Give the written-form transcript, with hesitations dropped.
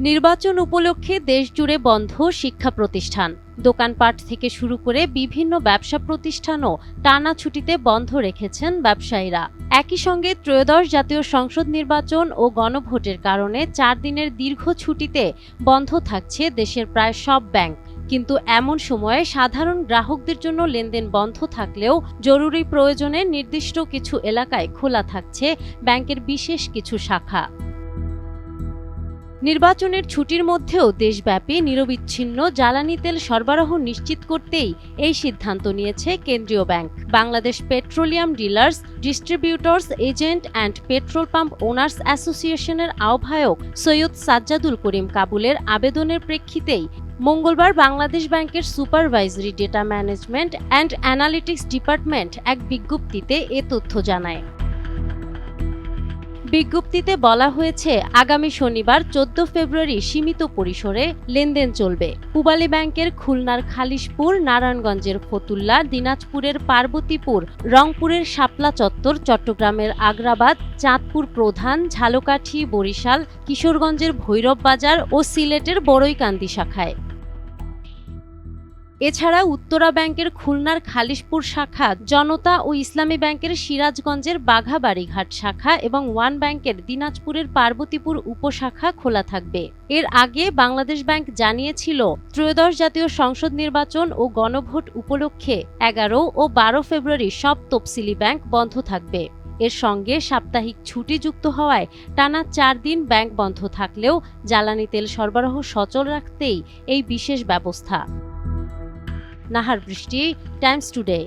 নির্বাচন উপলক্ষে দেশজুড়ে বন্ধ শিক্ষা প্রতিষ্ঠান, দোকানপাট থেকে শুরু করে বিভিন্ন ব্যবসা প্রতিষ্ঠানও টানা ছুটিতে বন্ধ রেখেছেন ব্যবসায়ীরা। একই সঙ্গে ত্রয়োদশ জাতীয় সংসদ নির্বাচন ও গণভোটের কারণে 4 দিনের দীর্ঘ ছুটিতে বন্ধ থাকছে দেশের প্রায় সব ব্যাংক। কিন্তু এমন সময়ে সাধারণ গ্রাহকদের জন্য লেনদেন বন্ধ থাকলেও জরুরি প্রয়োজনে নির্দিষ্ট কিছু এলাকায় খোলা থাকছে ব্যাংকের বিশেষ কিছু শাখা। নির্বাচনের ছুটির মধ্যেও দেশব্যাপী নিরবিচ্ছিন্ন জ্বালানি তেল সরবরাহ নিশ্চিত করতেই এই সিদ্ধান্ত নিয়েছে কেন্দ্রীয় bank. Bangladesh petroleum dealers, distributors agent and petrol pump owners অ্যাসোসিয়েশনের আহ্বায়ক সৈয়দ সাজ্জাদুল করিম কাবুলের আবেদনের প্রেক্ষিতেই মঙ্গলবার বাংলাদেশ ব্যাংকের supervisory data management and analytics department এক বিজ্ঞপ্তিতে এ তথ্য জানায়। বিজ্ঞপ্তিতে বলা হয়েছে, আগামী শনিবার 14 ফেব্রুয়ারি সীমিত পরিসরে লেনদেন চলবে। পূবালী ব্যাংকের খুলনার খালিশপুর, নারায়ণগঞ্জের ফতুল্লা, দিনাজপুরের পার্বতীপুর, রংপুরের শাপলা চত্বর, চট্টগ্রামের আগ্রাবাদ, চাঁদপুর প্রধান, ঝালকাঠি, বরিশাল, কিশোরগঞ্জের ভৈরব বাজার ও সিলেটের বড়ইকান্দি শাখায়। এছাড়া উত্তরা ব্যাংকের খুলনার খালিশপুর শাখা, জনতা ও ইসলামী ব্যাংকের সিরাজগঞ্জের বাঘাবাড়িঘাট শাখা এবং ওয়ান ব্যাংকের দিনাজপুরের পার্বতীপুর উপশাখা খোলা থাকবে। এর আগে বাংলাদেশ ব্যাংক জানিয়েছিল, ত্রয়োদশ জাতীয় সংসদ নির্বাচন ও গণভোট উপলক্ষে 11 ও 12 ফেব্রুয়ারি সব তফসিলি ব্যাংক বন্ধ থাকবে। এর সঙ্গে সাপ্তাহিক ছুটি যুক্ত হওয়ায় টানা 4 দিন ব্যাংক বন্ধ থাকলেও জ্বালানি তেল সরবরাহ সচল রাখতেই এই বিশেষ ব্যবস্থা। নাহার বৃষ্টি, টাইমস টুডে।